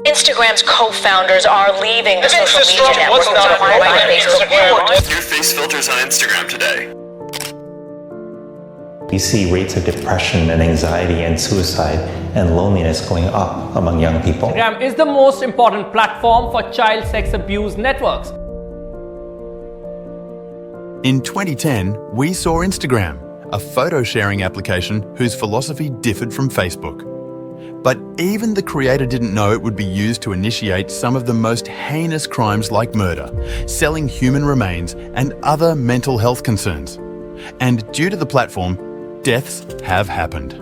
Instagram's co-founders are leaving the social media network acquired by Facebook. New face filters on Instagram today. We see rates of depression and anxiety and suicide and loneliness going up among young people. Instagram is the most important platform for child sex abuse networks. In 2010, we saw Instagram, a photo-sharing application whose philosophy differed from Facebook. But even the creator didn't know it would be used to initiate some of the most heinous crimes like murder, selling human remains, and other mental health concerns. And due to the platform, deaths have happened.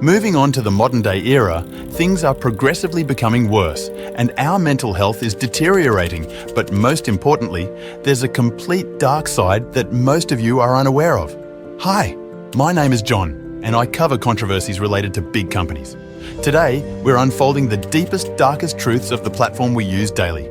Moving on to the modern-day era, things are progressively becoming worse, and our mental health is deteriorating, but most importantly, there's a complete dark side that most of you are unaware of. Hi, my name is John, and I cover controversies related to big companies. Today, we're unfolding the deepest, darkest truths of the platform we use daily.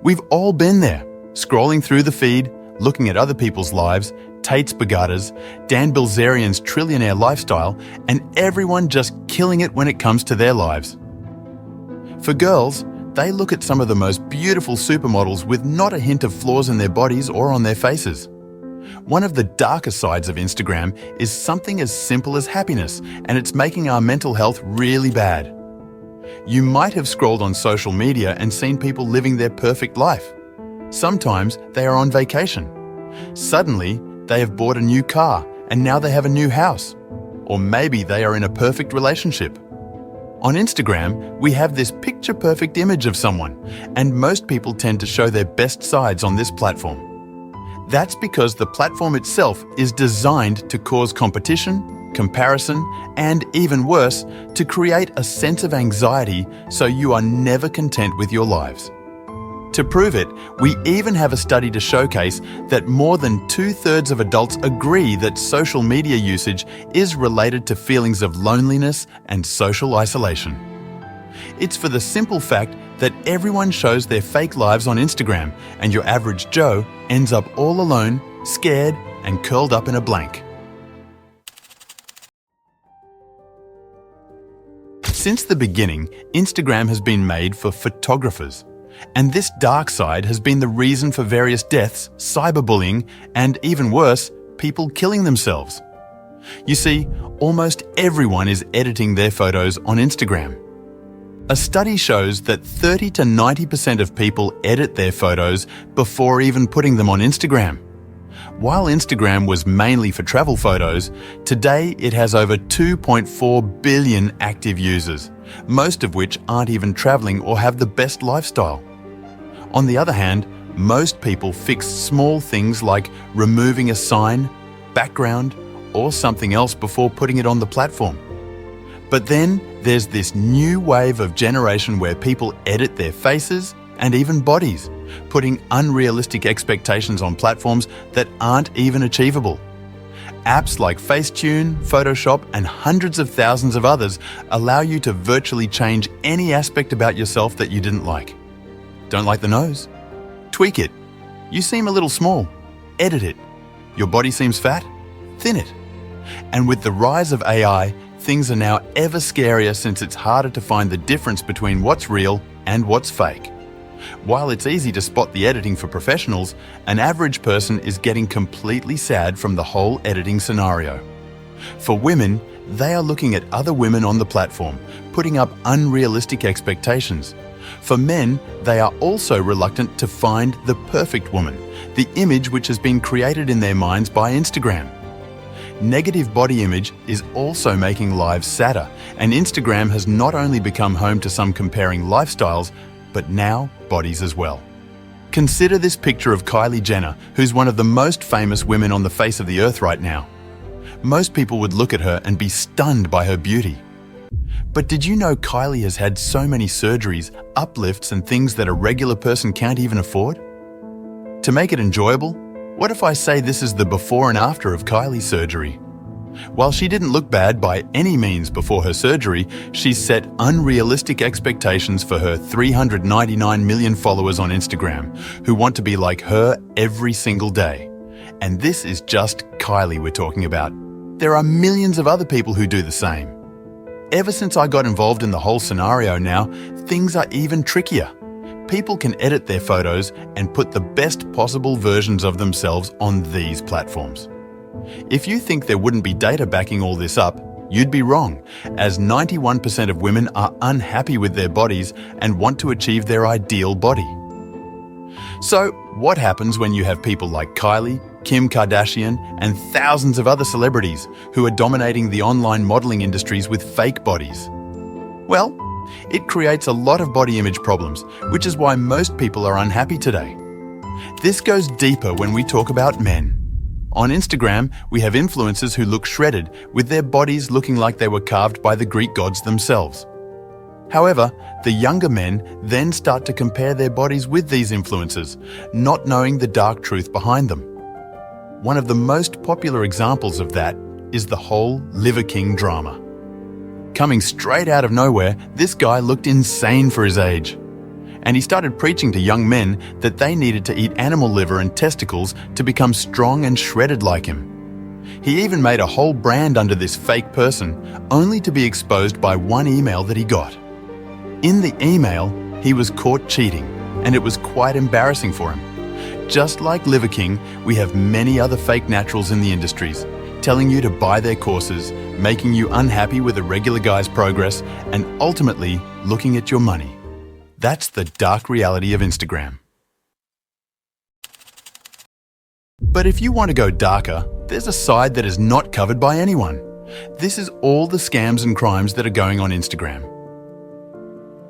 We've all been there, scrolling through the feed, looking at other people's lives, Tate's Bagatas, Dan Bilzerian's trillionaire lifestyle, and everyone just killing it when it comes to their lives. For girls, they look at some of the most beautiful supermodels with not a hint of flaws in their bodies or on their faces. One of the darker sides of Instagram is something as simple as happiness, and it's making our mental health really bad. You might have scrolled on social media and seen people living their perfect life. Sometimes they are on vacation. Suddenly, they have bought a new car and now they have a new house. Or maybe they are in a perfect relationship. On Instagram, we have this picture-perfect image of someone, and most people tend to show their best sides on this platform. That's because the platform itself is designed to cause competition, comparison, and even worse, to create a sense of anxiety so you are never content with your lives. To prove it, we even have a study to showcase that more than 2/3 of adults agree that social media usage is related to feelings of loneliness and social isolation. It's for the simple fact that everyone shows their fake lives on Instagram, and your average Joe ends up all alone, scared, and curled up in a blank. Since the beginning, Instagram has been made for photographers. And this dark side has been the reason for various deaths, cyberbullying, and even worse, people killing themselves. You see, almost everyone is editing their photos on Instagram. A study shows that 30 to 90% of people edit their photos before even putting them on Instagram. While Instagram was mainly for travel photos, today it has over 2.4 billion active users, most of which aren't even traveling or have the best lifestyle. On the other hand, most people fix small things like removing a sign, background, or something else before putting it on the platform. But then there's this new wave of generation where people edit their faces and even bodies, putting unrealistic expectations on platforms that aren't even achievable. Apps like Facetune, Photoshop, and hundreds of thousands of others allow you to virtually change any aspect about yourself that you didn't like. Don't like the nose? Tweak it. You seem a little small. Edit it. Your body seems fat? Thin it. And with the rise of AI, things are now ever scarier since it's harder to find the difference between what's real and what's fake. While it's easy to spot the editing for professionals, an average person is getting completely sad from the whole editing scenario. For women, they are looking at other women on the platform, putting up unrealistic expectations. For men, they are also reluctant to find the perfect woman, the image which has been created in their minds by Instagram. Negative body image is also making lives sadder, and Instagram has not only become home to some comparing lifestyles, but now bodies as well. Consider this picture of Kylie Jenner, who's one of the most famous women on the face of the earth right now. Most people would look at her and be stunned by her beauty. But did you know Kylie has had so many surgeries, uplifts, and things that a regular person can't even afford? To make it enjoyable, what if I say this is the before and after of Kylie's surgery? While she didn't look bad by any means before her surgery, she's set unrealistic expectations for her 399 million followers on Instagram, who want to be like her every single day. And this is just Kylie we're talking about. there are millions of other people who do the same. Ever since I got involved in the whole scenario now, things are even trickier. People can edit their photos and put the best possible versions of themselves on these platforms. If you think there wouldn't be data backing all this up, you'd be wrong, as 91% of women are unhappy with their bodies and want to achieve their ideal body. So, what happens when you have people like Kylie, Kim Kardashian, and thousands of other celebrities who are dominating the online modeling industries with fake bodies? Well, it creates a lot of body image problems, which is why most people are unhappy today. This goes deeper when we talk about men. On Instagram, we have influencers who look shredded, with their bodies looking like they were carved by the Greek gods themselves. However, the younger men then start to compare their bodies with these influencers, not knowing the dark truth behind them. One of the most popular examples of that is the whole Liver King drama. Coming straight out of nowhere, this guy looked insane for his age. And he started preaching to young men that they needed to eat animal liver and testicles to become strong and shredded like him. He even made a whole brand under this fake person, only to be exposed by one email that he got. In the email, he was caught cheating, and it was quite embarrassing for him. Just like Liver King, we have many other fake naturals in the industries, telling you to buy their courses, making you unhappy with a regular guy's progress, and ultimately looking at your money. That's the dark reality of Instagram. But if you want to go darker, there's a side that is not covered by anyone. This is all the scams and crimes that are going on Instagram.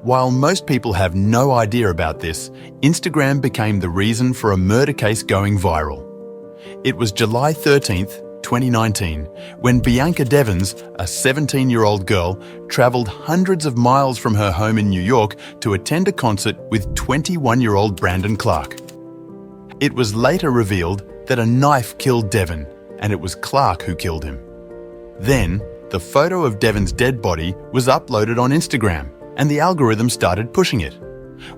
While most people have no idea about this, Instagram became the reason for a murder case going viral. It was July 13th, 2019, when Bianca Devins, a 17-year-old girl, travelled hundreds of miles from her home in New York to attend a concert with 21-year-old Brandon Clark. It was later revealed that a knife killed Devin, and it was Clark who killed him. Then, the photo of Devin's dead body was uploaded on Instagram, and the algorithm started pushing it.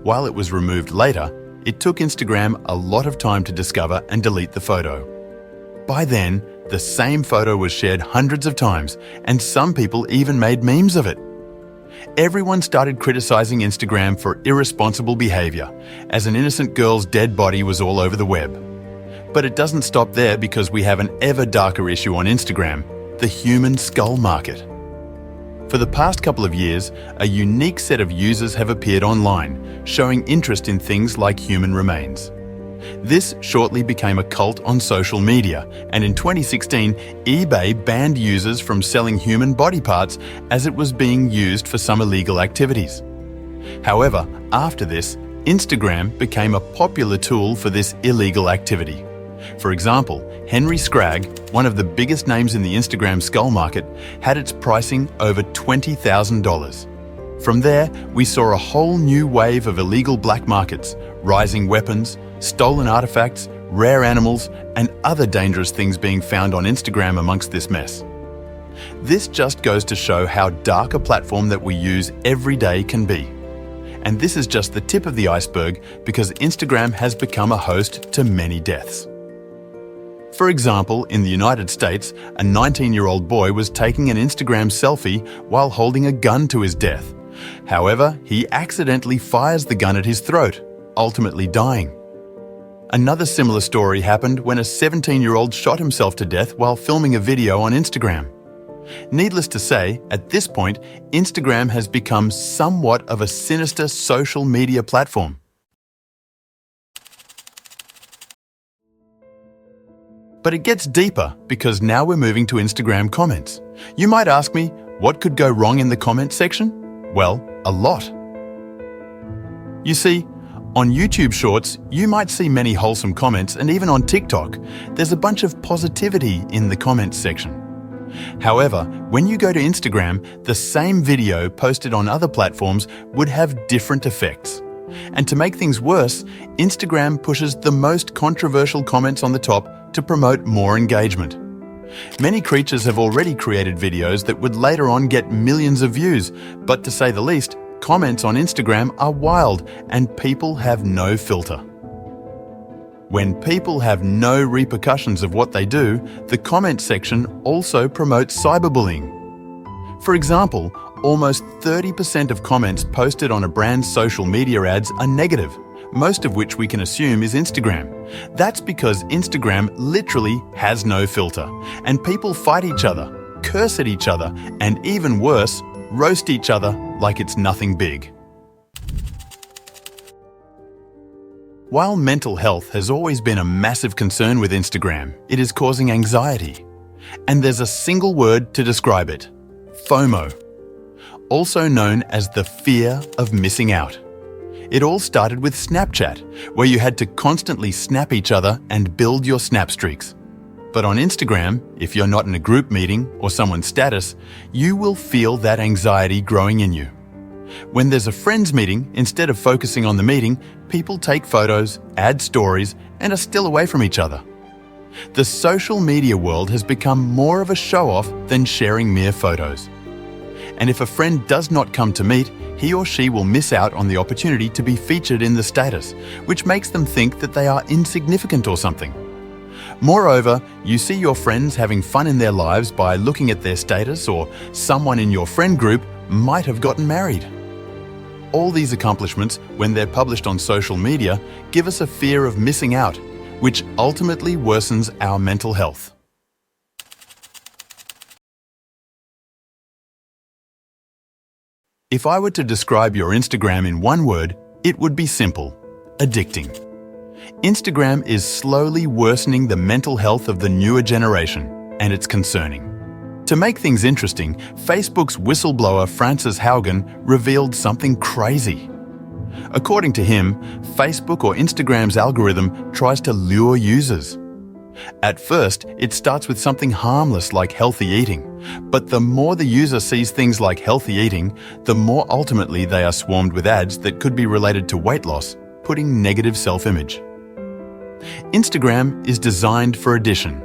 While it was removed later, it took Instagram a lot of time to discover and delete the photo. By then, the same photo was shared hundreds of times, and some people even made memes of it. Everyone started criticizing Instagram for irresponsible behavior, as an innocent girl's dead body was all over the web. But it doesn't stop there, because we have an ever darker issue on Instagram, the human skull market. For the past couple of years, a unique set of users have appeared online, showing interest in things like human remains. This shortly became a cult on social media, and in 2016, eBay banned users from selling human body parts as it was being used for some illegal activities. However, after this, Instagram became a popular tool for this illegal activity. For example, Henry Scragg, one of the biggest names in the Instagram skull market, had its pricing over $20,000. From there, we saw a whole new wave of illegal black markets, rising weapons, stolen artifacts, rare animals, and other dangerous things being found on Instagram amongst this mess. This just goes to show how dark a platform that we use every day can be. And this is just the tip of the iceberg, because Instagram has become a host to many deaths. For example, in the United States, a 19-year-old boy was taking an Instagram selfie while holding a gun to his death. However, he accidentally fires the gun at his throat, ultimately dying. Another similar story happened when a 17-year-old shot himself to death while filming a video on Instagram. Needless to say, at this point, Instagram has become somewhat of a sinister social media platform. But it gets deeper, because now we're moving to Instagram comments. You might ask me, what could go wrong in the comment section? Well, a lot. You see, on YouTube Shorts, you might see many wholesome comments, and even on TikTok, there's a bunch of positivity in the comments section. However, when you go to Instagram, the same video posted on other platforms would have different effects. And to make things worse, Instagram pushes the most controversial comments on the top to promote more engagement. Many creators have already created videos that would later on get millions of views, but to say the least, comments on Instagram are wild and people have no filter. When people have no repercussions of what they do, the comment section also promotes cyberbullying. For example, almost 30% of comments posted on a brand's social media ads are negative, most of which we can assume is Instagram. That's because Instagram literally has no filter, and people fight each other, curse at each other, and even worse, roast each other like it's nothing big. While mental health has always been a massive concern with Instagram, it is causing anxiety. And there's a single word to describe it: FOMO, also known as the fear of missing out. It all started with Snapchat, where you had to constantly snap each other and build your snap streaks. But on Instagram, if you're not in a group meeting or someone's status, you will feel that anxiety growing in you. When there's a friends meeting, instead of focusing on the meeting, people take photos, add stories, and are still away from each other. The social media world has become more of a show-off than sharing mere photos. And if a friend does not come to meet, he or she will miss out on the opportunity to be featured in the status, which makes them think that they are insignificant or something. Moreover, you see your friends having fun in their lives by looking at their status, or someone in your friend group might have gotten married. All these accomplishments, when they're published on social media, give us a fear of missing out, which ultimately worsens our mental health. If I were to describe your Instagram in one word, it would be simple: addicting. Instagram is slowly worsening the mental health of the newer generation, and it's concerning. To make things interesting, Facebook's whistleblower Francis Haugen revealed something crazy. According to him, Facebook or Instagram's algorithm tries to lure users. At first, it starts with something harmless like healthy eating, but the more the user sees things like healthy eating, the more ultimately they are swarmed with ads that could be related to weight loss, putting negative self-image. Instagram is designed for addition.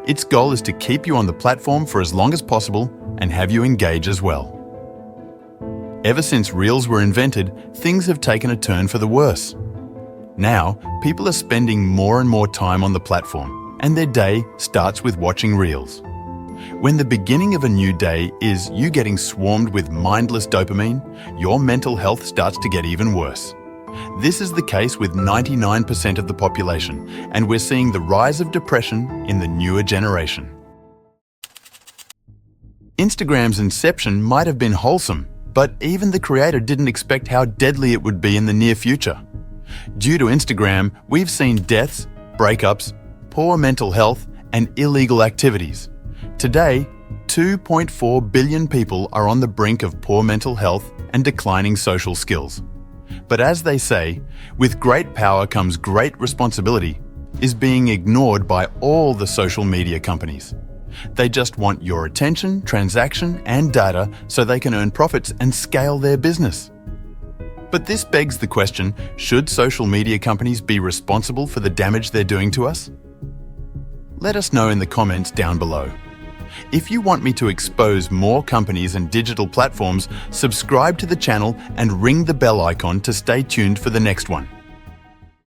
Its goal is to keep you on the platform for as long as possible and have you engage as well. Ever since Reels were invented, things have taken a turn for the worse. Now, people are spending more and more time on the platform, and their day starts with watching Reels. When the beginning of a new day is you getting swarmed with mindless dopamine, your mental health starts to get even worse. This is the case with 99% of the population, and we're seeing the rise of depression in the newer generation. Instagram's inception might have been wholesome, but even the creator didn't expect how deadly it would be in the near future. Due to Instagram, we've seen deaths, breakups, poor mental health, and illegal activities. Today, 2.4 billion people are on the brink of poor mental health and declining social skills. But as they say, with great power comes great responsibility, is being ignored by all the social media companies. They just want your attention, transaction, and data so they can earn profits and scale their business. But this begs the question, should social media companies be responsible for the damage they're doing to us? Let us know in the comments down below. If you want me to expose more companies and digital platforms, subscribe to the channel and ring the bell icon to stay tuned for the next one.